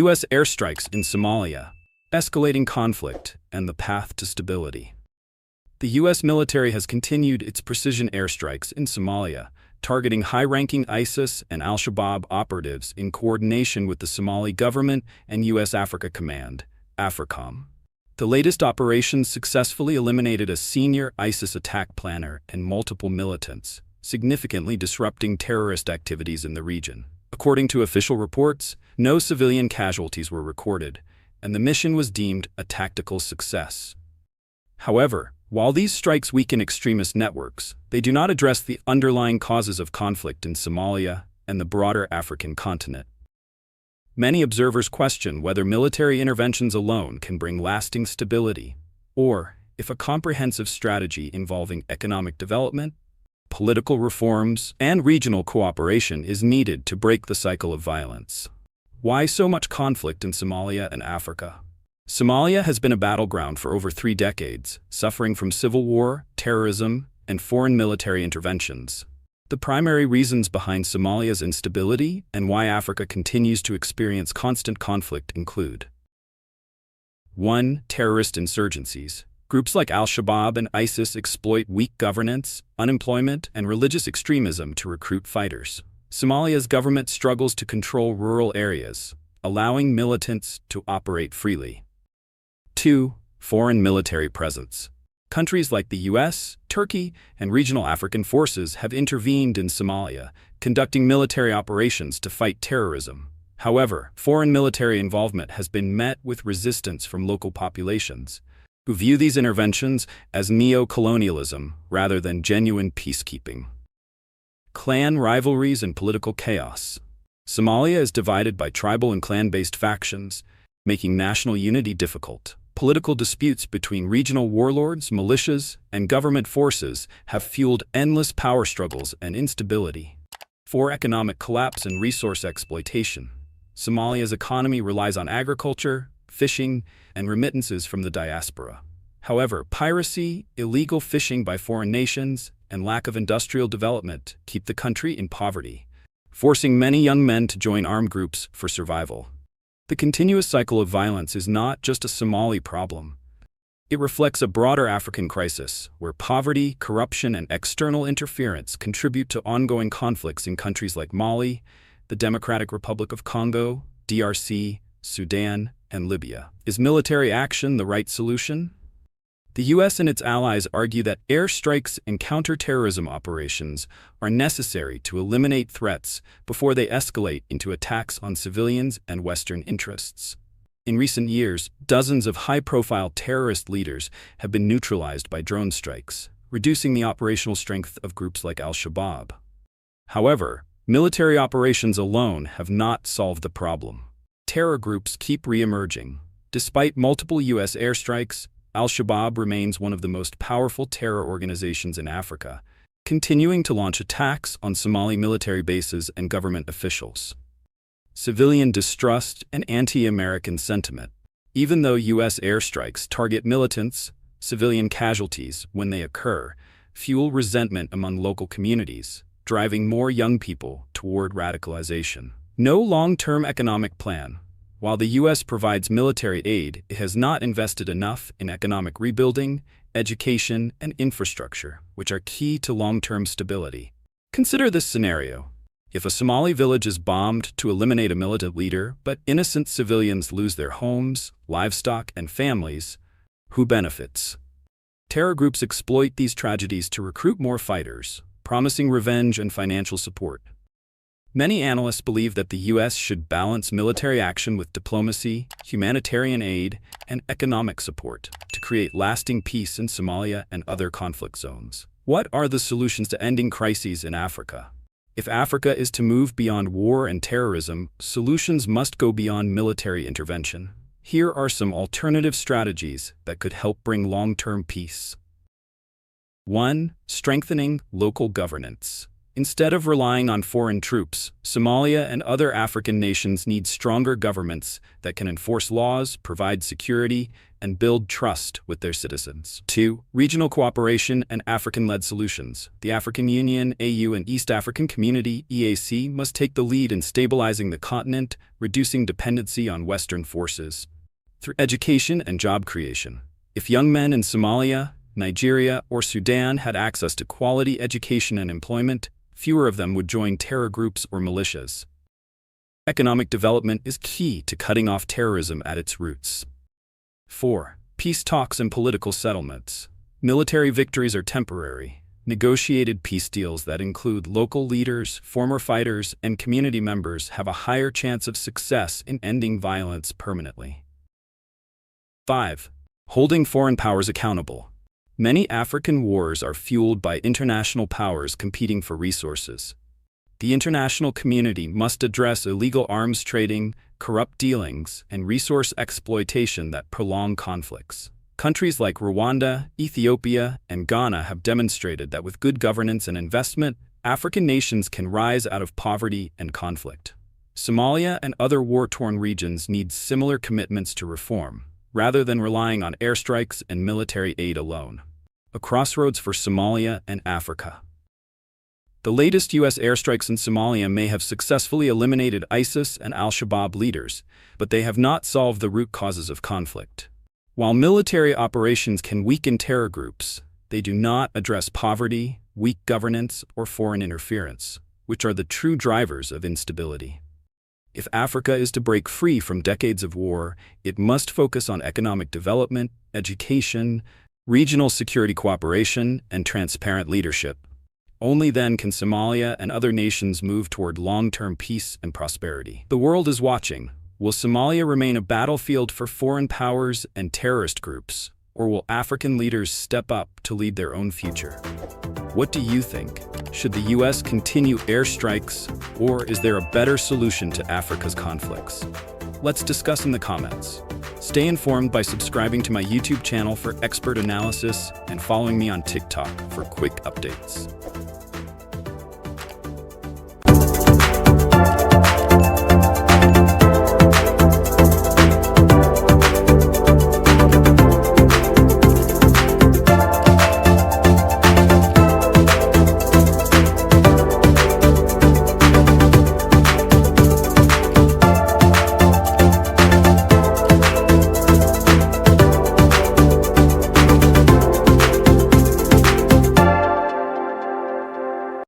U.S. airstrikes in Somalia, escalating conflict, and the path to stability. The U.S. military has continued its precision airstrikes in Somalia, targeting high-ranking ISIS and al-Shabaab operatives in coordination with the Somali government and U.S. Africa Command, AFRICOM. The latest operations successfully eliminated a senior ISIS attack planner and multiple militants, significantly disrupting terrorist activities in the region. According to official reports, no civilian casualties were recorded, and the mission was deemed a tactical success. However, while these strikes weaken extremist networks, they do not address the underlying causes of conflict in Somalia and the broader African continent. Many observers question whether military interventions alone can bring lasting stability, or if a comprehensive strategy involving economic development, political reforms, and regional cooperation is needed to break the cycle of violence. Why so much conflict in Somalia and Africa? Somalia has been a battleground for over 3 decades, suffering from civil war, terrorism, and foreign military interventions. The primary reasons behind Somalia's instability and why Africa continues to experience constant conflict include: 1. Terrorist insurgencies. Groups like al-Shabaab and ISIS exploit weak governance, unemployment, and religious extremism to recruit fighters. Somalia's government struggles to control rural areas, allowing militants to operate freely. 2. Foreign military presence. Countries like the U.S., Turkey, and regional African forces have intervened in Somalia, conducting military operations to fight terrorism. However, foreign military involvement has been met with resistance from local populations, who view these interventions as neo-colonialism rather than genuine peacekeeping. Clan rivalries and political chaos. Somalia is divided by tribal and clan-based factions, making national unity difficult. Political disputes between regional warlords, militias, and government forces have fueled endless power struggles and instability. 4. Economic collapse and resource exploitation. Somalia's economy relies on agriculture, fishing, and remittances from the diaspora. However, piracy, illegal fishing by foreign nations, and lack of industrial development keep the country in poverty, forcing many young men to join armed groups for survival. The continuous cycle of violence is not just a Somali problem. It reflects a broader African crisis, where poverty, corruption, and external interference contribute to ongoing conflicts in countries like Mali, the Democratic Republic of Congo, DRC, Sudan, and Libya. Is military action the right solution? The U.S. and its allies argue that airstrikes and counterterrorism operations are necessary to eliminate threats before they escalate into attacks on civilians and Western interests. In recent years, dozens of high-profile terrorist leaders have been neutralized by drone strikes, reducing the operational strength of groups like al-Shabaab. However, military operations alone have not solved the problem. Terror groups keep re-emerging. Despite multiple U.S. airstrikes, al-Shabaab remains one of the most powerful terror organizations in Africa, continuing to launch attacks on Somali military bases and government officials. Civilian distrust and anti-American sentiment. Even though U.S. airstrikes target militants, civilian casualties, when they occur, fuel resentment among local communities, driving more young people toward radicalization. No long-term economic plan. While the U.S. provides military aid, it has not invested enough in economic rebuilding, education, and infrastructure, which are key to long-term stability. Consider this scenario. If a Somali village is bombed to eliminate a militant leader, but innocent civilians lose their homes, livestock, and families, who benefits? Terror groups exploit these tragedies to recruit more fighters, promising revenge and financial support. Many analysts believe that the U.S. should balance military action with diplomacy, humanitarian aid, and economic support to create lasting peace in Somalia and other conflict zones. What are the solutions to ending crises in Africa? If Africa is to move beyond war and terrorism, solutions must go beyond military intervention. Here are some alternative strategies that could help bring long-term peace. 1. Strengthening local governance. Instead of relying on foreign troops, Somalia and other African nations need stronger governments that can enforce laws, provide security, and build trust with their citizens. 2. Regional cooperation and African-led solutions. The African Union, AU, and East African Community, EAC, must take the lead in stabilizing the continent, reducing dependency on Western forces. Through education and job creation. If young men in Somalia, Nigeria, or Sudan had access to quality education and employment, fewer of them would join terror groups or militias. Economic development is key to cutting off terrorism at its roots. 4. Peace talks and political settlements. Military victories are temporary. Negotiated peace deals that include local leaders, former fighters, and community members have a higher chance of success in ending violence permanently. 5. Holding foreign powers accountable. Many African wars are fueled by international powers competing for resources. The international community must address illegal arms trading, corrupt dealings, and resource exploitation that prolong conflicts. Countries like Rwanda, Ethiopia, and Ghana have demonstrated that with good governance and investment, African nations can rise out of poverty and conflict. Somalia and other war-torn regions need similar commitments to reform, rather than relying on airstrikes and military aid alone. A crossroads for Somalia and Africa. The latest U.S. airstrikes in Somalia may have successfully eliminated ISIS and al-Shabaab leaders, but they have not solved the root causes of conflict. While military operations can weaken terror groups, they do not address poverty, weak governance, or foreign interference, which are the true drivers of instability. If Africa is to break free from decades of war, it must focus on economic development, education, regional security cooperation, and transparent leadership. Only then can Somalia and other nations move toward long-term peace and prosperity. The world is watching. Will Somalia remain a battlefield for foreign powers and terrorist groups, or will African leaders step up to lead their own future? What do you think? Should the U.S. continue airstrikes, or is there a better solution to Africa's conflicts? Let's discuss in the comments. Stay informed by subscribing to my YouTube channel for expert analysis and following me on TikTok for quick updates.